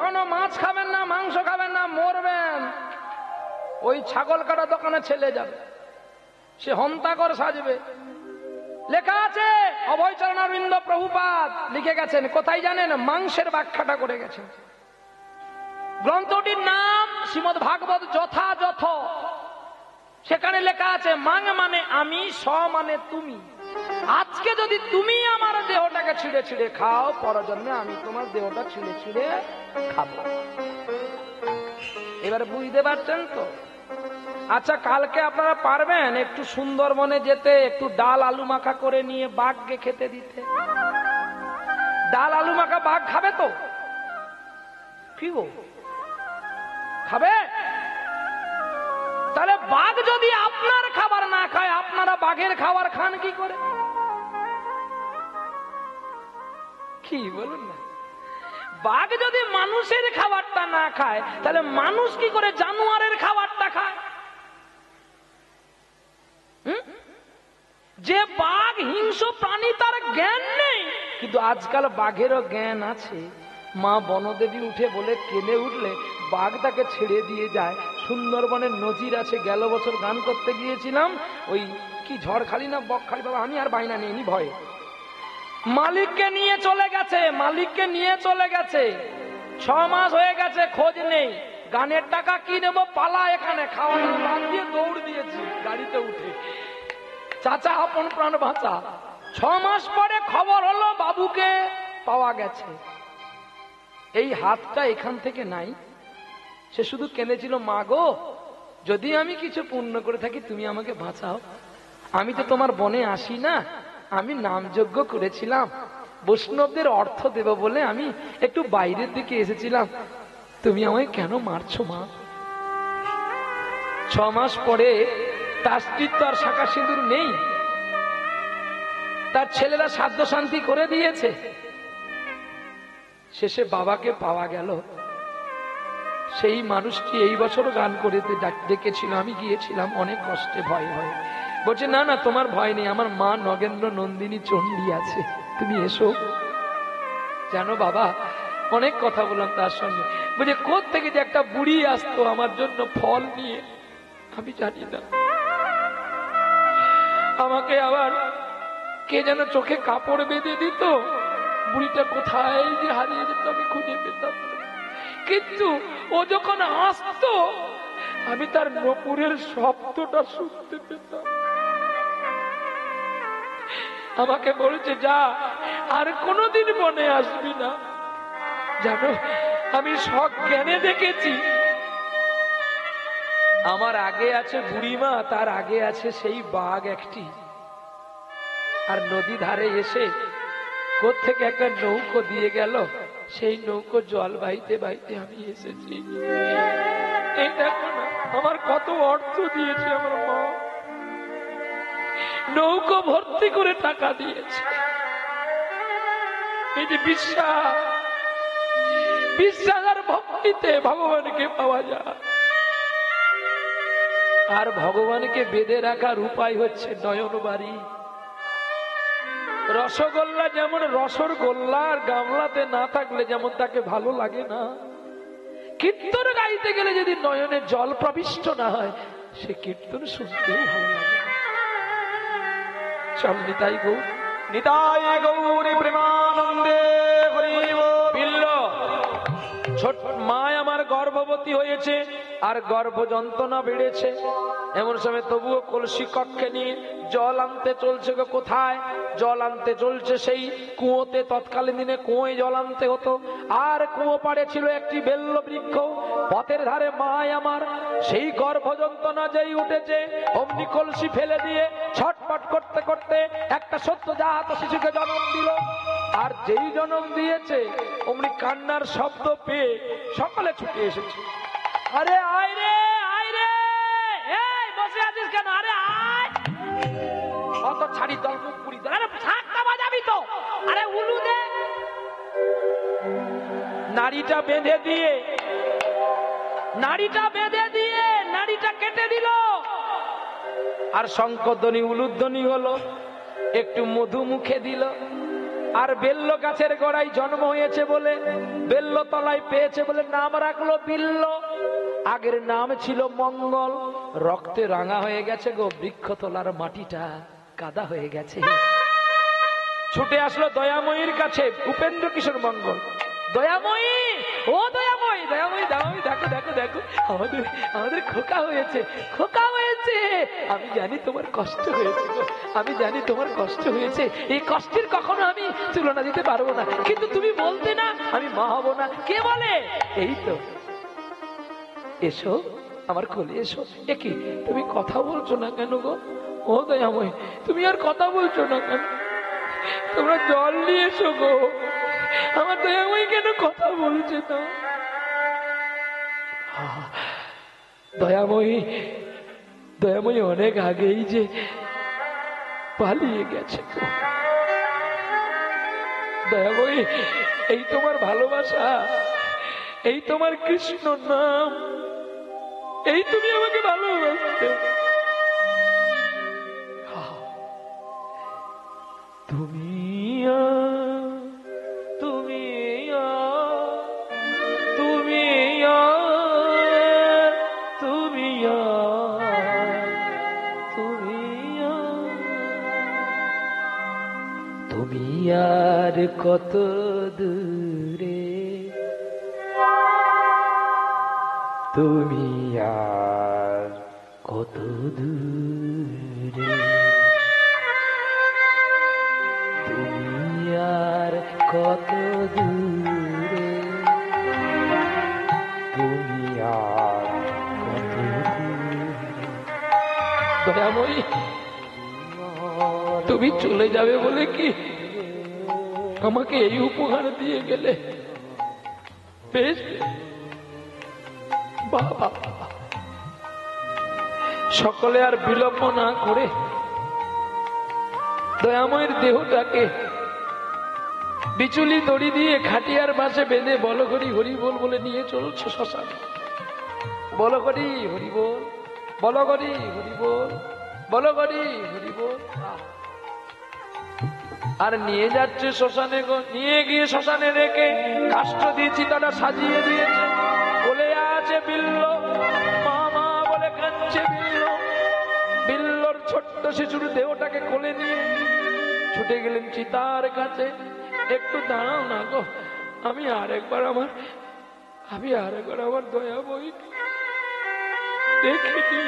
কখনো মাছ খাবেন না, মাংস খাবেন না, মরবেন ওই ছাগল কাটা দোকানে ছেলে যাবে, সে হন্তাকর সাজবে। লেখা আছে, অভয়চরণারবিন্দ প্রভুপাদ লিখে গেছেন, কোথায় জানেন? মাংসের ব্যাখ্যাটা করে গেছেন। গ্রন্থটির নাম শ্রীমদ্ ভাগবত যথাযথ। সেখানে লেখা আছে, মাং মানে আমি, স মানে তুমি। আজকে যদি তুমি আমার দেহটাকে ছিঁড়ে ছিঁড়ে খাও, পরজন্মে আমি তোমার দেহটা ছিঁড়ে ছিঁড়ে খাবো। এবার বুঝতে পারছেন তো? আচ্ছা, কালকে আপনারা পারবেন একটু সুন্দরবনে যেতে, একটু ডাল আলু মাখা করে নিয়ে বাঘকে খেতে দিতে? ডাল আলু মাখা বাঘ খাবে তো? কি গো, খাবে? তাহলে বাঘ যদি আপনার খাবার না খায়, আপনারা বাঘের খাবার খান কি করে? কি বলুন না? বাঘ যদি মানুষের খাবারটা না খায়, তাহলে মানুষ কি করে জানোয়ারের খাবারটা খায়? যে বাঘ হিংস্র প্রাণী, তার জ্ঞান নেই, কিন্তু আজকাল বাঘেরও জ্ঞান আছে। মা বনদেবী উঠে বলে কেঁদে উঠলে বাঘ তাকে ছেড়ে দিয়ে যায়। সুন্দরবনের নজির আছে। গেল বছর গান করতে গিয়েছিলাম, ওই কি ঝড়খালি না বকখালি, বাবা আমি আর বাইনা নেই ভয়ে, মালিককে নিয়ে চলে গেছে, মালিককে নিয়ে চলে গেছে, 6 মাস হয়ে গেছে, খোঁজ নেই। গানের টাকা কি নেবো, পালা এখানে, খাওয়া দাওয়া বাদ দিয়ে দৌড় দিয়েছি গাড়িতে উঠে, চাচা আপন প্রাণ বাঁচা। 6 মাস পরে খবর হলো বাবুকে পাওয়া গেছে। এই হাতটা এখান থেকে নাই। সে শুধু কেঁদেছিল, মা গো, যদি আমি কিছু পুণ্য করে থাকি তুমি আমাকে বাঁচাও। আমি তো তোমার বনে আসি না, আমি নামযজ্ঞ করেছিলাম, বৈষ্ণবদের অর্থ দেব বলে আমি একটু বাইরের দিকে এসেছিলাম, তুমি আমায় কেন মারছো মা? 6 মাস পরে তার স্ত্রীর তো আর শাঁখা সিঁদুর নেই, তার ছেলেরা সাধ্য শান্তি করে দিয়েছে। শেষে বাবাকে পাওয়া গেল। সেই মানুষটি এই বছর গান করে ডেকেছিল, আমি গিয়েছিলাম অনেক কষ্টে, ভয় ভয়। বলছে, না না তোমার ভয় নেই, আমার মা নগেন্দ্র নন্দিনী চণ্ডী আছে, তুমি এসো। জানো বাবা, অনেক কথা বললাম তার সঙ্গে। বলছে, কোত্থেকে যে একটা বুড়ি আসতো আমার জন্য ফল নিয়ে, আমি জানি না। আমাকে আবার কে যেন চোখে কাপড় বেঁধে দিত, বুড়িটা কোথায় যে হারিয়ে যেত আমি খুঁজে পেতাম। কিন্তু ও যখন আসতো, আমি তার নপুরের শব্দটা শুনতে পেতাম। আমাকে বলছে, যা, আর কোনোদিন বনে আসবি না। জানো, আমি সজ্ঞানে দেখেছি, আমার আগে আছে বুড়িমা, তার আগে আছে সেই বাঘ একটি। আর নদী ধারে এসে কোত্থেকে একটা নৌকো দিয়ে গেল, সেই নৌকো জল বাইতে বাইতে আমি এসেছি। এই দেখো না, আমার কত অর্থ দিয়েছে আমার মা, নৌকো ভর্তি করে টাকা দিয়েছে। এই যে বিশ্বাস, বিশ্বাস আর ভক্তিতে ভগবানকে পাওয়া যায়। আর ভগবানকে বেঁধে রাখার উপায় হচ্ছে নয়ন বাড়ি। রসগোল্লা যেমন রসর গোল্লা আর গামলাতে না থাকলে যেমন তাকে ভালো লাগে না, কীর্তন গাইতে গেলে যদি নয়নে জল প্রবিষ্ট না হয়, সে কীর্তন শুনতেও ভালো লাগে। চল নিতাই গৌর, নিতাই গৌরী প্রেমানন্দে বিল্ল। ছোট মা আমার গর্ভবতী হয়েছে আর গর্ভ যন্ত্রণা বেড়েছে, এমন সময় তবুও কলসি কক্ষে নিয়ে জল আনতে চলছে। কোথায় জল আনতে চলছে? সেই কুয়োতে। তৎকালীন দিনে কুয়োয় জল আনতে হতো। আর কুয়ো পাড়ে ছিল একটি বেল্ল বৃক্ষ। পথের ধারে মা আমার সেই গর্ভ যন্ত্রণা যেই উঠেছে, অমনি কলসি ফেলে দিয়ে ছটফট করতে করতে একটা সদ্যজাত শিশুকে জন্ম দিল। আর যেই জন্ম দিয়েছে, অমনি কান্নার শব্দ পেয়ে সকলে ছুটে এসেছে। আরে আয় রে, আয় রে, এই বসে আছিস কেন? আরে আয়, অত ছাড়ি দল মুখ পুরি দল, আরে ঝাঁকটা বাজাবি তো। আরে উলু দে। নাড়িটা বেঁধে দিয়ে নাড়িটা কেটে দিল। আর শঙ্করধ্বনি উলুধ্বনি হলো, একটু মধু মুখে দিল। আর বেল্ল গাছের গোড়ায় জন্ম হয়েছে বলে, বেল্ল তলায় পেয়েছে বলে নাম রাখলো বিল্ল। আগের নাম ছিল মঙ্গল। রক্তে রাঙা হয়ে গেছে গো, বৃক্ষতলার মাটিটা কাদা হয়ে গেছে। ছুটে আসলো দয়াময়ীর কাছে উপেন্দ্র কিশোর মঙ্গল। দয়াময়ী, ও দয়াময়ী, দয়াময়ী, দয়াময়ী, দেখো দেখো দেখো, আমাদের আমাদের খোকা হয়েছে, খোকা হয়েছে। আমি জানি তোমার কষ্ট হয়েছে গো, আমি জানি তোমার কষ্ট হয়েছে। এই কষ্টের কখনো আমি তুলনা দিতে পারবো না, কিন্তু তুমি বলতে না আমি মা হবো না। কে বলে? এই তো, এসো আমার কোলে এসো। একি তুমি কথা বলছো না কেন গো? ও দয়াময়ী, তুমি আর কথা বলছো না কেন? তোমরা জল নিয়ে এসো গো, আমার দয়াময়ী কেন কথা বলছে না? দয়াময়ী, দয়াময়ী অনেক আগেই যে পালিয়ে গেছে গো। দয়াময়ী, এই তোমার ভালোবাসা, এই তোমার কৃষ্ণ নাম, এই তুমি আমাকে ভালোবাসতে। তুমি তুমি তুমি তুমি তুমি তুমি আর কত দূরে, তুমি আর কত দূরে, তুমি আর কত দূরে, তুমি আর কত দূরে। দয়াময়ী, তুমি চলে যাবে বলে কি আমাকে এই উপহার দিয়ে গেলে? বেশ বাবা, সকলে আর বিলম্ব না করে দয়াময়ের দেহটাকে বিচুলি দড়ি দিয়ে খাটিয়ার পাশে বেঁধে বলো হরি হরি বল বলে নিয়ে চলছে শ্মশান। বলো হরি হরি বল, বলো হরি হরি বল, বলো হরি হরি বল। আর নিয়ে যাচ্ছে শ্মশানে গো। নিয়ে গিয়ে শ্মশানে রেখে কাষ্ঠ দিয়ে চিতাটা সাজিয়ে দিয়েছে। বলে আছে বিল্ল, মা মা বলে কাঁদছে বিল্ল। বিল্লর ছোট্ট শিশুর দেহটাকে কোলে নিয়ে ছুটে গেলেন চিতার কাছে। একটু দাঁড়াও না গো, আমি আরেকবার আমার দয়াময়ী দেখিনি।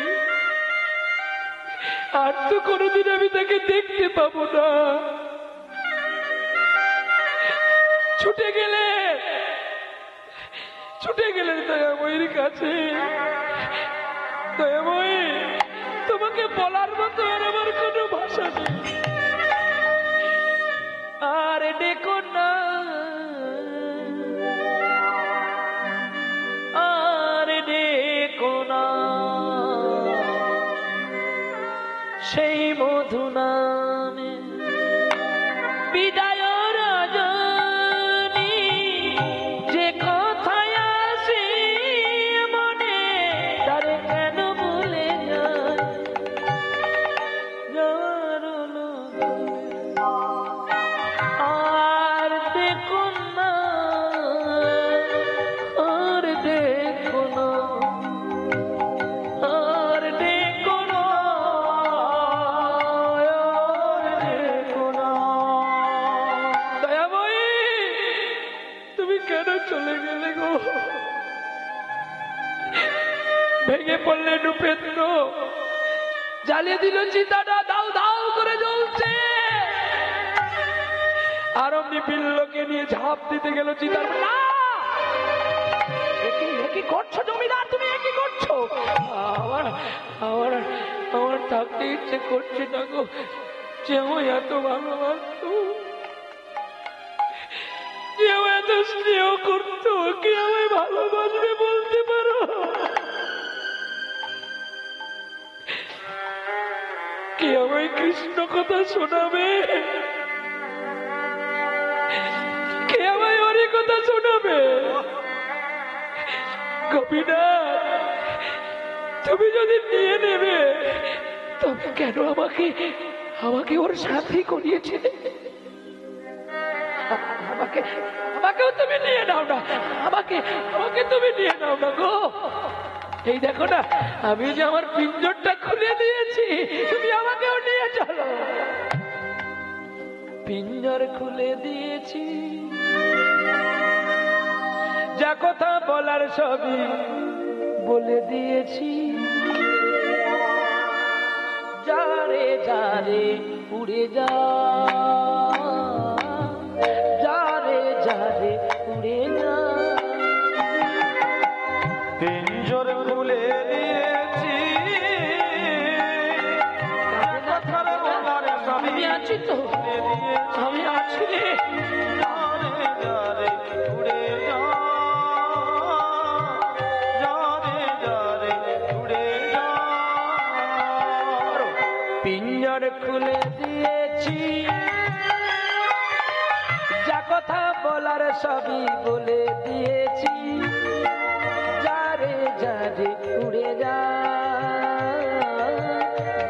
আর তো কোনোদিন আমি তাকে দেখতে পাবো না। ছুটে গেলেন দয়াময়ীর কাছে। দয়াময়ী, তোমাকে বলার মতো আর আমার কোনো ভাষা নেই। আর ডেকো না, আর ডেকো না সেই মধু নামে বিদায় রজনী। যে কথায় আসে মনে তারে কেন ভুলে যায় যাওয়ার লগনে। আর দেখো না, আর দেখো না, আর দেখো না, আর দেখো না। দয়াময়ী, তুমি কেন চলে গেলে গো? ভেঙে পড়লেন উপেন্দ্র। জ্বালিয়ে দিল চিতাটা, দাউ দাউ করে জ্বলছে। আর অমনি বিল্লকে নিয়ে ঝাঁপ দিতে গেল চিতার। না, কি করছো জমিদার, তুমি কি করছো? আমার আমার আমার থাকতে ইচ্ছে করছে না গো। যে আমায় এত ভালোবাসতো, যে আমায় এত স্নেহ করতো, কি আমায় ভালোবাসবে বলতে পারো? কে আমায় কৃষ্ণ কথা শোনাবে? কে আমায় হরি কথা শোনাবে? গোপীনাথ, তুমি যদি নিয়ে নেবে তবে কেন আমাকে ওর সাথে করিয়েছিলে? আমাকেও তুমি নিয়ে নাও না, আমাকে তুমি নিয়ে নাও না গো। এই দেখো না, আমি যে আমার পিঞ্জরটা খুলে দিয়েছি, তুমি আমাকেও নিয়ে চলো। পিঞ্জর খুলে দিয়েছি, যা কথা বলার সবই বলে দিয়েছি। যারে যারে উড়ে যা, যারে যারে উড়ে যা। পিঞ্জর খুলে দিয়েছি, আমি আছি তো, আমি আছি রে। পিঞ্জর খুলে দিয়েছি, যা কথা বলার সবই বলে দিয়েছি। যারে যারে উড়ে যা,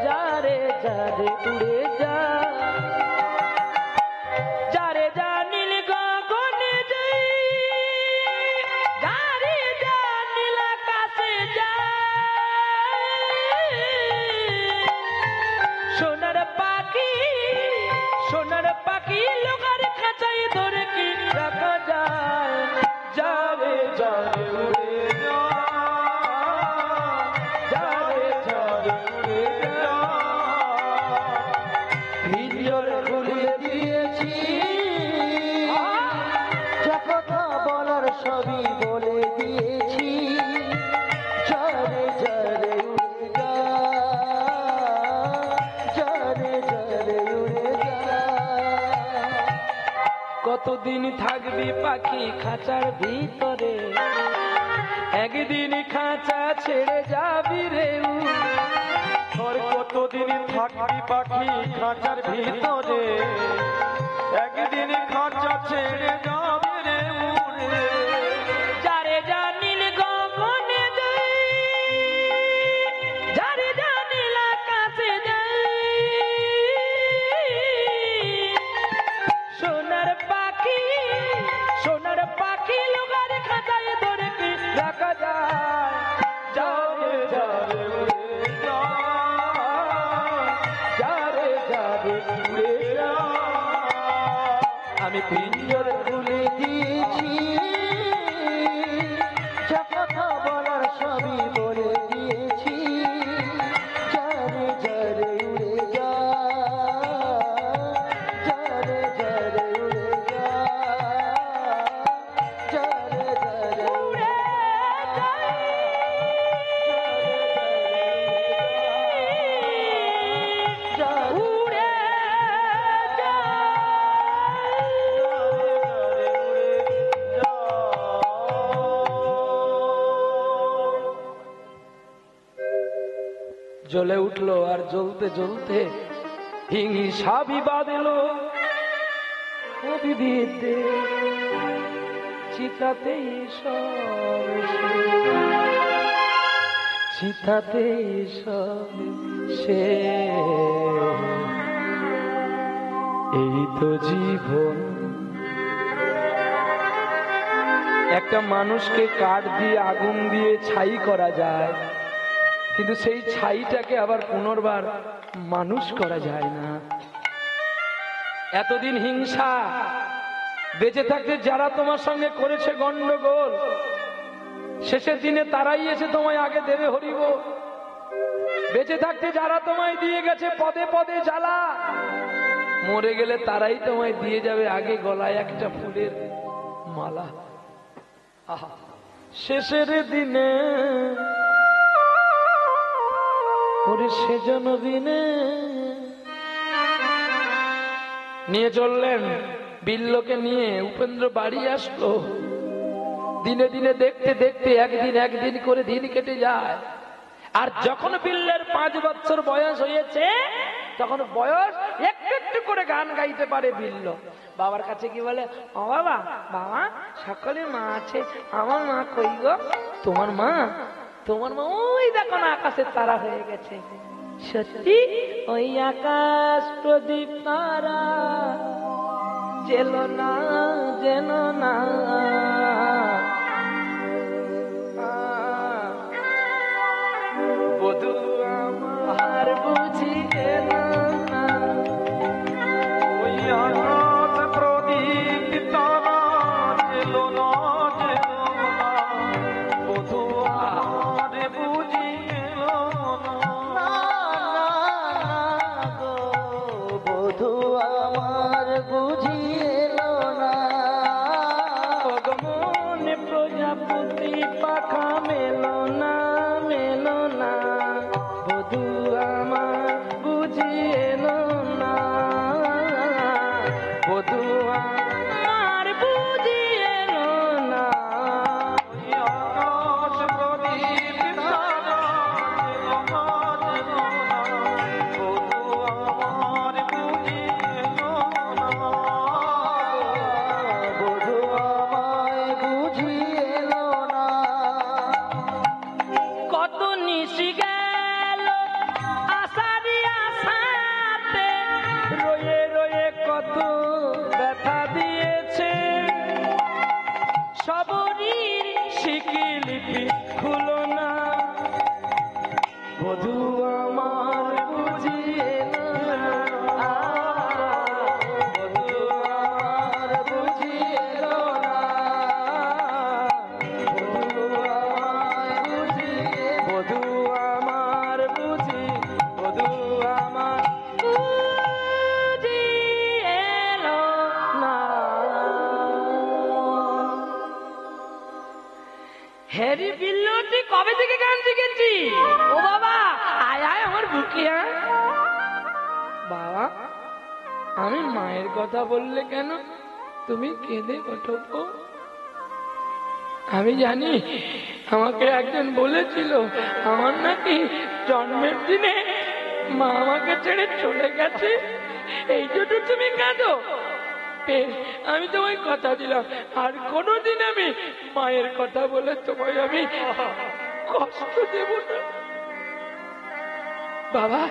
যারে যারে উড়ে যা। যারে যা নীল গগনে যাই, যারে যা নীল আকাশে যায়। সোনার পাখি, সোনার পাখি লোকার খাঁচায় ধরে কি রাখা যায়। যারে যারে উড়ে যা, যারে যারে উড়ে যা। পিঞ্জর খুলে দিয়েছি, যা কথা বলার সবই বলে দিয়েছি। যারে যারে উড়ে যা, যারে যারে উড়ে যা। কতদিন থাকবি পাখি খাঁচার ভিতরে, একদিন খাঁচা ছেড়ে যাবি রে। কতদিন থাকবি পাখি খাঁচার ভিতরে, একদিন খাঁচা ছেড়ে যাবে রে উড়ে। যারে যা নীল গগনে যাই, যারে যা নীল আকাশে যাই। সোনার পাখি, সোনার পাখি লোকার খাঁচায় ধরে কি রাখা যায়। যারে যারে উড়ে যা, যারে যারে উড়ে যা। আমি পিঞ্জর খুলে দিয়েছি, যা কথা বলার সবই বলে দিয়েছি। যারে যারে উড়ে যা, যারে যারে উড়ে যা, যারে যারে উড়ে যা, উড়ে যা। জ্বলে উঠলো আর জ্বলতে জ্বলতে হিংসা বিবাদ এলো। ও বিবিধে চিতাতে সব, চিতাতে সব সে। এই তো জীবন। একটা মানুষকে কাঠ দিয়ে আগুন দিয়ে ছাই করা যায়, কিন্তু সেই ছাইটাকে আবার পুনর্বার মানুষ করা যায় না। এতদিন হিংসা, বেঁচে থাকতে যারা তোমার সঙ্গে করেছে গন্ডগোল, শেষের দিনে তারাই এসে তোমায় আগে দেবে হরিব। বেঁচে থাকতে যারা তোমায় দিয়ে গেছে পদে পদে জ্বালা, মরে গেলে তারাই তোমায় দিয়ে যাবে আগে গলায় একটা ফুলের মালা। আহা, শেষের দিনে ওরে সেজন বিনে নিয়ে চললেন। বিল্লকে নিয়ে উপেন্দ্র বাড়ি আসলো। দিনে দিনে দেখতে দেখতে একদিন একদিন করে দিন কেটে যায়। আর যখন বিল্লের 5 বছর বয়স হয়েছে, তখন বয়স একটু একটু করে গান গাইতে পারে বিল্ল। বাবার কাছে কি বলে, ও বাবা, বাবা সকলের মা আছে, আমার মা কই গো? তোমার মা? তোমার মা ওই দেখো না আকাশের তারা হয়ে গেছে। সত্যি? ওই আকাশ প্রদীপ তারা জেলো না যেন না বধূ আমার বুঝি এলো না। ওই আকাশ প্রদীপ তারা জেলো না বধূ আমার বুঝি এলো না। বধূ আমার বুঝি এলো না। ভগবান প্রজাপতি পাখা মেলো না মেলো না বধূ আমার বুঝি এলো না বধূ আমার বুঝি এলো না। ওই আকাশ প্রদীপ তারা জেলো না বধূ আমার বুঝি এলো না। বধূ আমায় বুঝি এলো না। কত নিশি গেল আষাঢ়ি আষাঢ়ে রয়ে রয়ে কত ব্যথা দিয়েছে সবরই শিকিলিপি খুলো না বধূ আমার বুঝি এলো না বধূ আমার বুঝি এলো না বধূ আমার বুঝি বধূ আমার বুঝি এলো না। হ্যারি বিল্লু তুই কবে থেকে গান শিখেছি? ও বাবা আয় আয় আমার বুকে আয়। বাবা আমি মায়ের কথা বললে কেন তুমি কেঁদে ওঠো? আমি জানি আমাকে একজন বলেছিল আমার নাকি জন্মের দিনে মা আমাকে ছেড়ে চলে গেছে, এই জন্য তুমি কাঁদো। বেশ, আমি তোমায় কথা দিলাম আর কোনোদিন আমি মায়ের কথা বলে তোমায় আমি কষ্ট দেব না। বাবা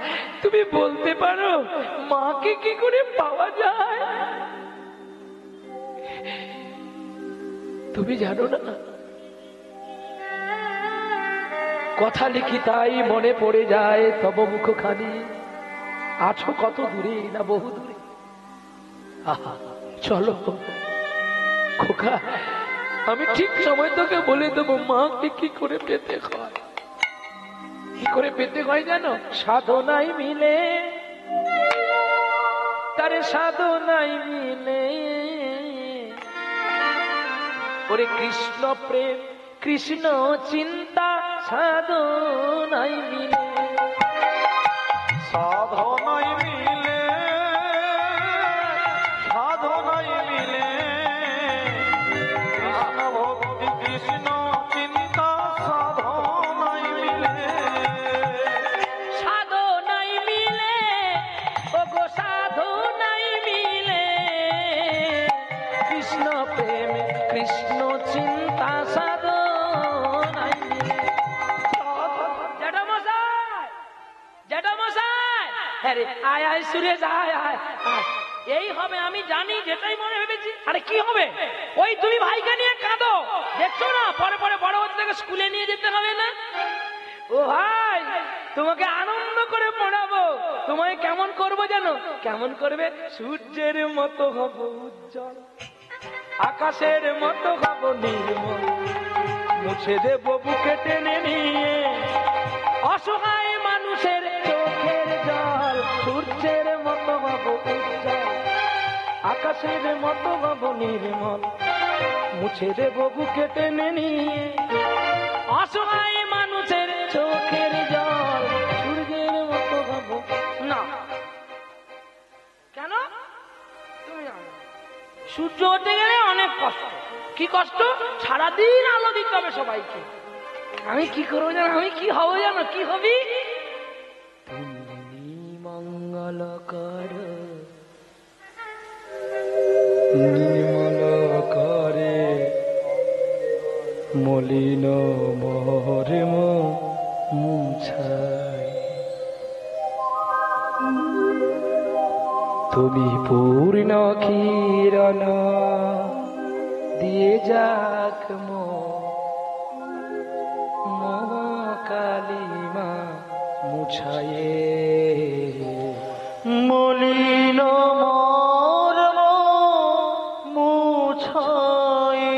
তুমি বলতে পারো মাকে কি করে পাওয়া যায়? তুমি জানো না? কথা লিখি তাই মনে পড়ে যায় তব মুখখানি, আছো কত দূরে না বহু দূরে। আহা চলো খোকা, আমি ঠিক সময় তোকে বলে দেবো মাকে কি করে পেতে হয়। কি করে পেতে হয় জানো? সাধনাই মিলে তারে সাধনাই মিলে ওরে কৃষ্ণ প্রেম কৃষ্ণ চিন্তা সাধনাই মিলে সাধনাই মিলে সাধনাই মিলে কৃষ্ণ ভক্তি কৃষ্ণ চিন্তা সাধনাই মিলে সাধনাই মিলে ওগো সাধনাই মিলে কৃষ্ণ প্রেম কৃষ্ণ চিন্তা সাধনাই মিলে। জ্যাঠামশাই আরে আয় আয় সুরেশ আয় আয় আয়। এই হবে আমি জানি, যেটাই মনে ভেবেছি। আরে কি হবে? ওই তুমি ভাইকে নিয়ে কাঁদো, দেখছো না পরে পরে বড় হতে থেকে স্কুলে নিয়ে যেতে হবে না? ও ভাই তোমাকে আনন্দ করে পড়াবো। তোমায় কেমন করবো জানো? কেমন করবে? সূর্যের মতো হব উজ্জ্বল, আকাশের মতো হব নির্মল, মুছে দেব বুকে টেনে নিয়ে অসহায় মানুষের চোখের জল। সূর্যের মতো হব উজ্জ্বল, আকাশের মতো হব নির্মল, মুছে দেব বুকে টেনে নিয়ে অসহায় মানুষের চোখের জল। সূর্যের মতো হব না কেন? তুমি জানো সূর্য হতে গেলে অনেক কষ্ট। কি কষ্ট? সারাদিন আলো দিতে হবে সবাইকে। আমি কি করবো জানো? আমি কি হবো জানো? কি হবি? তুমি মঙ্গল কর নির্মল করে মলিন মোহরে মুছায়। তুমি তুমি পূর্ণ কিরণ দিয়ে যাক কালিমা মুছায়ে মলিন মর্ম মুছায়ে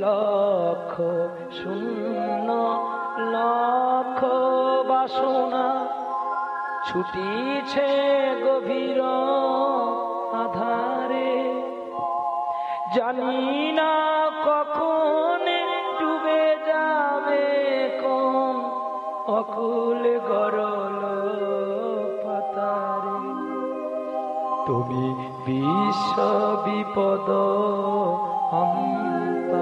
লক্ষ শূন্য লক্ষ বাসনা ছুটিছে গভীর আধারে, জানি না কখন ডুবে যাবে কোন অকুল গরল পাতারে। তুমি বিশ্ব বিপদ অন্ত,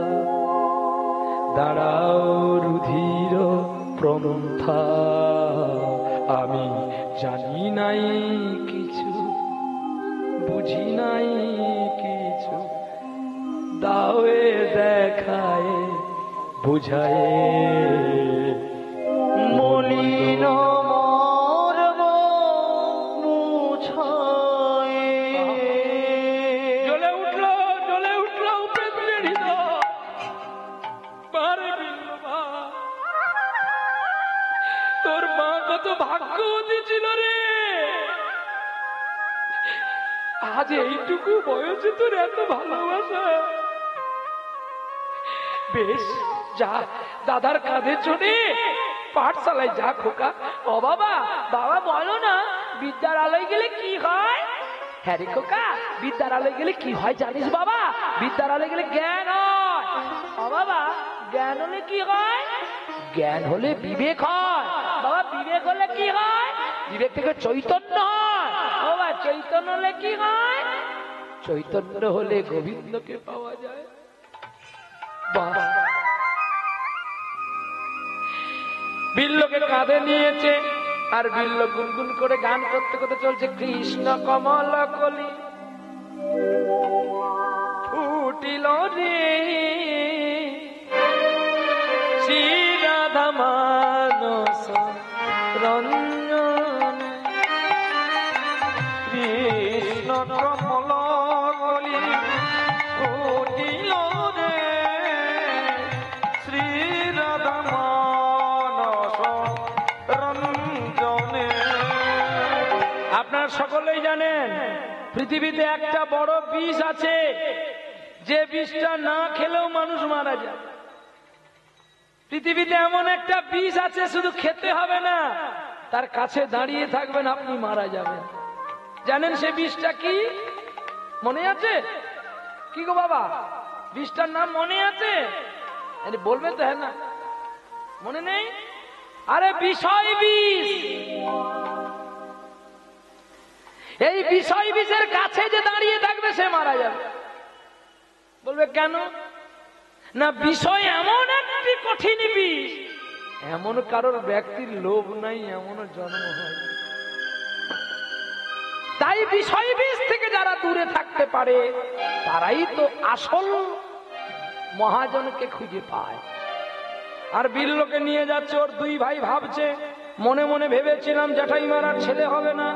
দাঁড়াও রুধির প্রমথা। আমি জানি নাই কিছু, বুঝি নাই কিছু, দাওয়ে দেখায় বুঝায়ে মলিন মর্ম মুছায়ে। জ্বলে উঠলো উপরে তুলে নিল বারে বিল্লবা। তোর মা কত ভাগ্যবতী ছিল রে, আজ এইটুকু বয়সে তোর এত ভালোবাসা। বেশ যা, দাদার কাঁধে চড়ে পাঠশালায় যা খোকা। ও বাবা, বাবা বলো না বিদ্যার আলোয় গেলে কি হয়? হ্যাঁ রে খোকা, বিদ্যার আলোয় গেলে কি হয় জানিস বাবা? বিদ্যার আলোয় গেলে জ্ঞান হয়। ও বাবা, জ্ঞান হলে কি হয়? জ্ঞান হলে বিবেক হয়। বাবা, বিবেক হলে কি হয়? বিবেক থেকে চৈতন্য হয়। বাবা, চৈতন্য হলে কি হয়? চৈতন্য হলে গোবিন্দকে পাওয়া যায়। বাবা, বিল্লকে কাঁধে নিয়েছে আর বিল্ল গুনগুন করে গান করতে করতে চলছে, কৃষ্ণ কমল কলি ফুটিল রে, শ্রী রাধা মানস রঞ্জন। কৃষ্ণ কমল কলি ফুটিল রে, শ্রী রাধা মানস রঞ্জনে। আপনারা সকলেই জানেন পৃথিবীতে একটা বড় বিষ আছে, যে বিষটা না খেলেও মানুষ মারা যায়। পৃথিবীতে এমন একটা বিষ আছে, শুধু খেতে হবে না, তার কাছে দাঁড়িয়ে থাকবেন আপনি মারা যাবেন। জানেন সে বিষটা কি? মনে আছে কি গো বাবা? বিষটার নাম মনে আছে? বলবে তো? হ্যাঁ না, মনে নেই? আরে বিষয় বিষ। এই বিষয় বিষের কাছে যে দাঁড়িয়ে থাকবে সে মারা যাবে। বলবে কেন? না, বিষয় এমন একটি কঠিন বিষ, এমন কারোর ব্যক্তির লোভ নাই এমন জন্ম হয়। তাই বিষয় বিষ থেকে যারা দূরে থাকতে পারে তারাই তো আসল মহাজনকে খুঁজে পায়। আর বিল্লকে নিয়ে যাচ্ছে, ওর দুই ভাই ভাবছে, মনে মনে ভেবেছিলাম জ্যাঠাইমার আর ছেলে হবে না,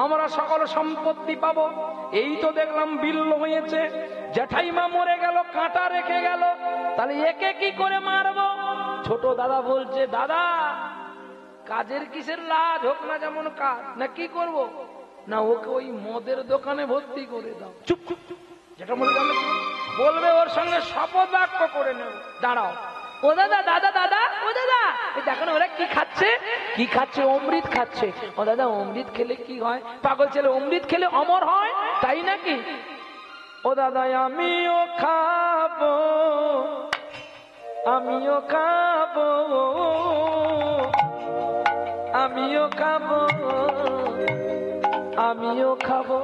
আমরা সকল সম্পত্তি পাবো। এই তো দেখলাম বিল্ল হয়েছে, জ্যাঠাইমা মরে গেল, কাঁটা রেখে গেল, তাহলে একে কি করে মারবো? ছোট দাদা বলছে, দাদা কাজের কিসের লাজ, হোক না যেমন কাজ, না কি করব? না, ওকে ওই মদের দোকানে ভর্তি করে দাও। চুপ চুপ চুপ, যেটা মনে বলবে ওর সঙ্গে শপথ বাক্য করে নেব। দাঁড়াও, ও দাদা, দাদা দাদা, ও দাদা, দেখো না ওরা কি খাচ্ছে, কি খাচ্ছে? অমৃত খাচ্ছে। ও দাদা, অমৃত খেলে কি হয়? পাগল ছেলে, অমৃত খেলে অমর হয়, তাই নাকি? ও দাদা, আমিও খাবো, আমিও খাবো, আমিও খাবো, আমিও খাবো।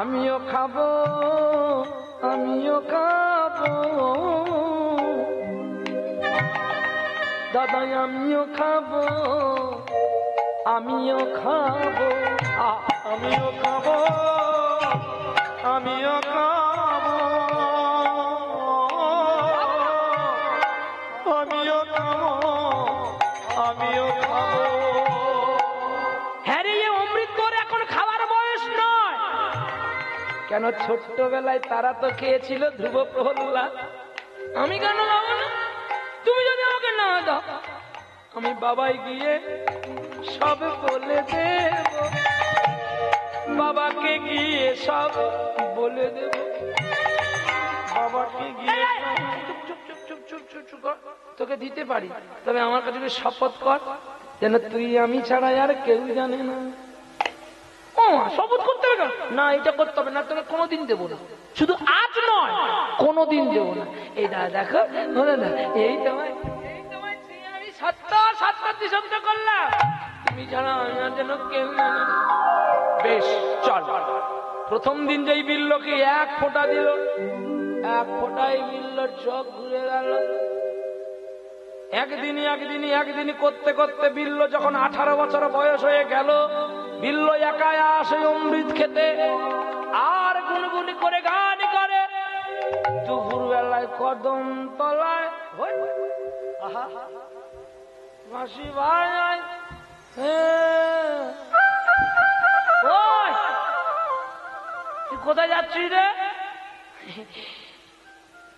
আমিও খাবো, আমিও খাবো দাদা, আমিও খাবো, আমিও খাবো, আমিও খাবো, আমিও খাবো, আমিও খাবো, আমিও খাবো। হ্যাঁ রে, অমৃত তোর এখন খাবার বয়স নয়। কেন ছোট্টবেলায় তারা তো খেয়েছিল ধ্রুব প্রহল্লাদ, আমি কেন খাবো না? তুমি যদি আমাকে না দাও, আমি বাবাই গিয়ে সব বলে দেব, বাবাকে গিয়ে সব বলে দেব, বাবাকে গিয়ে চুপ চুপ চুপ চুপ চুপ চুপ কর। তোকে দিতে পারি, তবে আমার কাছে শপথ কর যেন তুই আমি ছাড়া আর কেউ জানে না। ও শপথ করতে হবে না, এটা করতে হবে না, তোকে কোনোদিন দেবো না, শুধু আজ নয় কোনোদিন দেবো না। এই দাদা দেখো, এই তোমায় আমি সত্য শব্দ করলাম, তুমি ছাড়া আমার যেন কেউ জানে না। বেশ চল, প্রথম দিন যেই বিল্লকে এক ফোঁটা দিল, এক ফোঁটাই বিল্লর চোখ ঘুরে গেল। একদিনই করতে করতে বিল্ল যখন 18 বছর বয়স হয়ে গেল, বিল্ল একাই আসে অমৃত খেতে, আর গুনগুনি করে গান করে। দুপুর বেলায় কদম তলায় মাসি ভাই, তুই কোথায় যাচ্ছিস রে?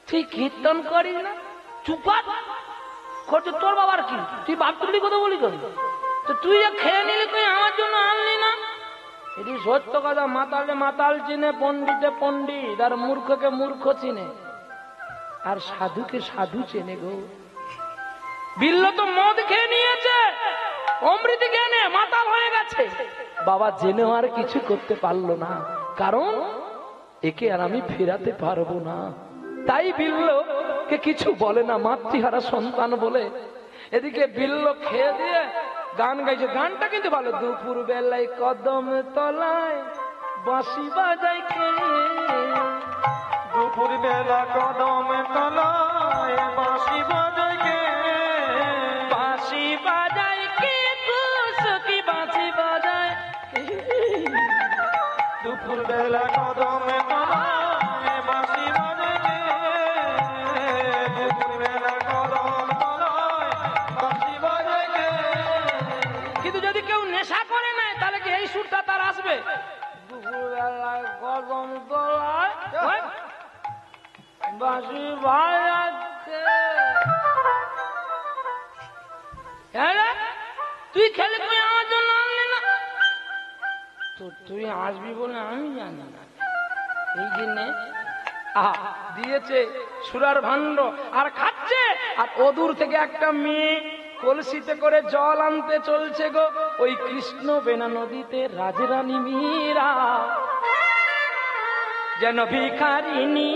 তুই কীর্তন করিস না? চুপাত করছো, তোর বাবার কি? তুই বাপ তুলি কথা বলি কেন? তো তুই খেয়ে নিলি, তুই আমার জন্য আনলি না? এটি সত্য কথা, মাতালে মাতাল চিনে, পণ্ডিতে পণ্ডিত, আর মূর্খকে মূর্খ চিনে, আর সাধুকে সাধু চেনে গো। বিল্ল তো মদ খেয়ে নিয়েছে, অমৃত জ্ঞানে মাতাল হয়ে গেছে, বাবা জেনেও আর কিছু করতে পারলো না, কারণ একে আর আমি ফেরাতে পারবো না। তাই বিল্লকে কিছু বলে না, মাতৃহারা সন্তান বলে। এদিকে বিল্ল খেয়ে দিয়ে গান গাইছে, গানটা কিন্তু ভালো। দুপুর বেলায় কদম তলায় বাঁশি বাজাই কে, দুপুর বেলা কদম তলায় বাঁশি বাজায় কে, বাঁশি বাজাই কে, সখী বাঁশি বাজায়। দুপুর বেলা কদম তলায় বাঁশি বাজায় কে, দুপুর বেলা কদম তলায় বাঁশি বাজায় কে। কিন্তু যদি কেউ নেশা করে নেয়, তাহলে কি এই সুরটা তার আসবে? দুপুর বেলায় কদম তলায় বাঁশি বাজাচ্ছে। তুই খেলে, তুই আমার জন্য আনলি না, তো তুই আসবি বলে আমি জানি না। এই জন্যে দিয়েছে সুরার ভাণ্ড, আর খাচ্ছে। আর অদূর থেকে একটা মেয়ে কলসিতে করে জল আনতে চলছে গো। ওই কৃষ্ণ বেনা নদীতে রাজরানী মীরা যেন ভিখারিনী,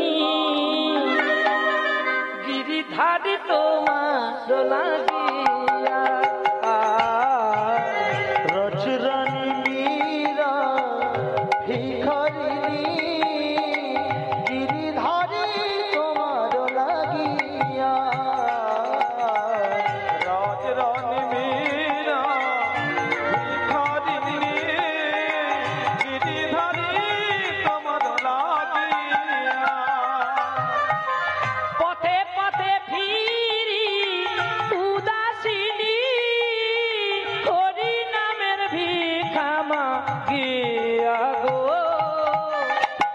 গিরিধারী তোমার লাগিয়া, রজরানী মীরা ভিখারিনী, গিরিধারী তোমার লাগিয়া, রাজরানী মীরা ভিখারিনী, গিরিধারী তোমার লাগিয়া। পথে পথে ফিরি উদাসিনী, হরি নামের ভিখামা গিয়া গো,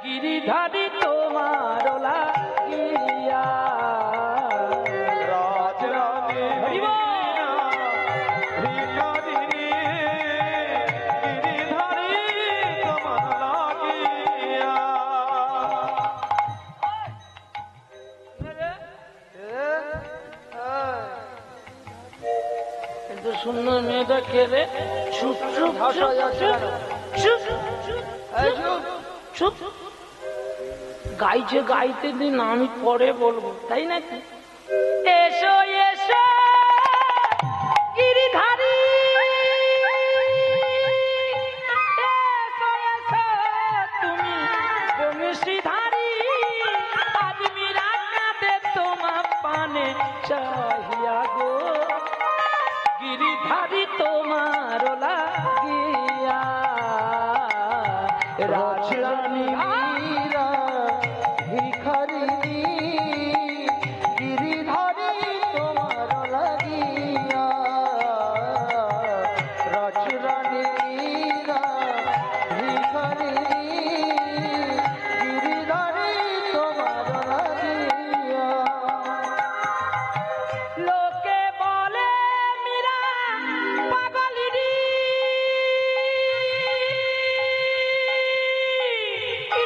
গিরিধারী তোমার লাগিয়া। রাজরানী মীরা ভিখারিনী, গিরিধারী তোমার লাগিয়া। কিন্তু সুন্দর মেয়েটা খেলে চুপ চুপ চুপ চুপ চুপ গাইছে, গাইতে দিন, আমি পরে বলবো, তাই নাকি? এসো এসো গিরিধারী, এসো রাজরানী মীরা ভিখারিণী গিরিধারী তোমার লাগিয়া রাজরানী মীরা ভিখারিণী গিরিধারী তোমার লাগিয়া লোকে বলে মীরা পাগলিনী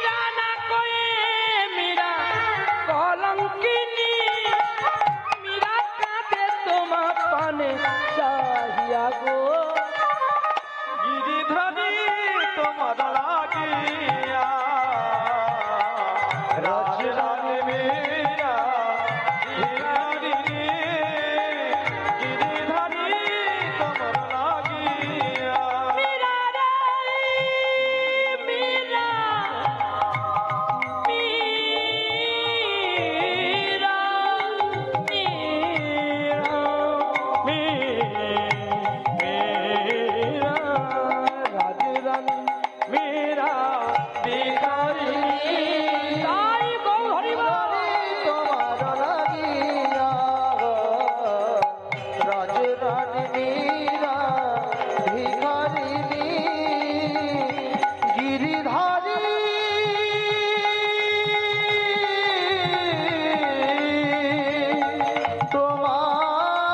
রানা কয়ে মীরা কলঙ্কিনী মীরা কাঁদে তোমার পানে চাহিয়া গো গিরিধারী তোমার লাগিয়া রাজরানী মীরা ভিখারিণী গিরিধারী তোমার লাগিয়া মীরা রে মীরা রাজরানী মীরা ভিখারিণী তাই গো হরি বল। তোমার লাগিয়া রাজরানী মীরা ভিখারিণী গিরিধারী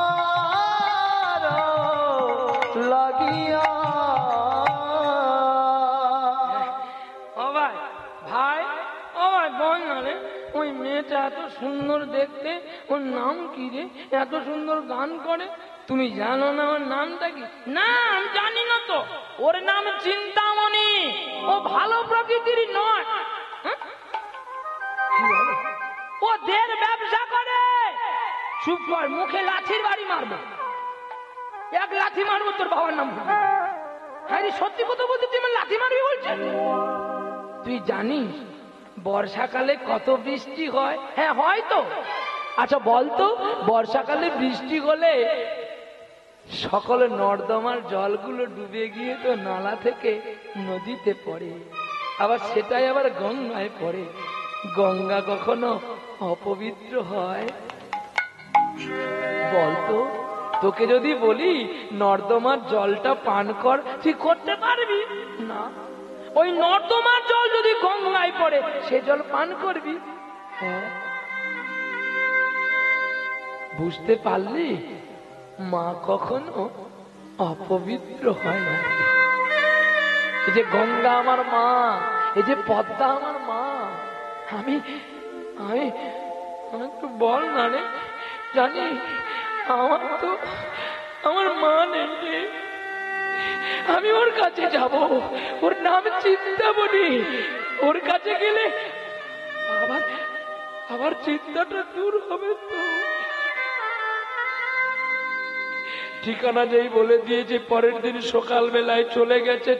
তোমার লাগিয়া ও ভাই ভাই ও ভাই বল না রে ওই মেয়েটা এত সুন্দর দেখতে ওর নাম কি রে এত সুন্দর গান করে তুমি জানো না ওর নামটা কি না আমি জানি না তো ওর নাম চিন্তামণি ও ভালো প্রকৃতির নয় হ্যাঁ? কি বলে? ও দের ব্যবসা করে চুপ কর মুখে লাঠির বাড়ি মারবো এক লাঠি মারবো তোর বাবার নাম ভুলে। হ্যাঁ রে, সত্যি কথা বলতে তুই আমার লাঠি মারবি বলছিস তুই জানিস বর্ষাকালে কত বৃষ্টি হয় হ্যাঁ হয় তো আচ্ছা বলতো বর্ষাকালে বৃষ্টি হলে সকল নর্দমার জলগুলো ডুবে গিয়ে তো নালা থেকে নদীতে পড়ে আবার সেটাই আবার গঙ্গায় পড়ে গঙ্গা কখনো অপবিত্র হয় বলতো তোকে যদি বলি নর্দমার জলটা পান কর তুই করতে পারবি না ওই নর্দমার জল যদি গঙ্গায় পড়ে সে জল পান করবি হ্যাঁ বুঝতে পারলি মা কখনো অপবিত্র হয় না এই যে গঙ্গা আমার মা এই যে পদ্মা আমার মা আমি আমি আমি তো বল না রে জানি আমার মা নেই রে। আমি ওর কাছে যাব ওর নাম চিন্তামণি ওর কাছে গেলে আবার চিন্তাটা দূর হবে তো ঠিকানা যেই বলে দিয়েছে পরের দিন সকাল বেলায় চলে গেছে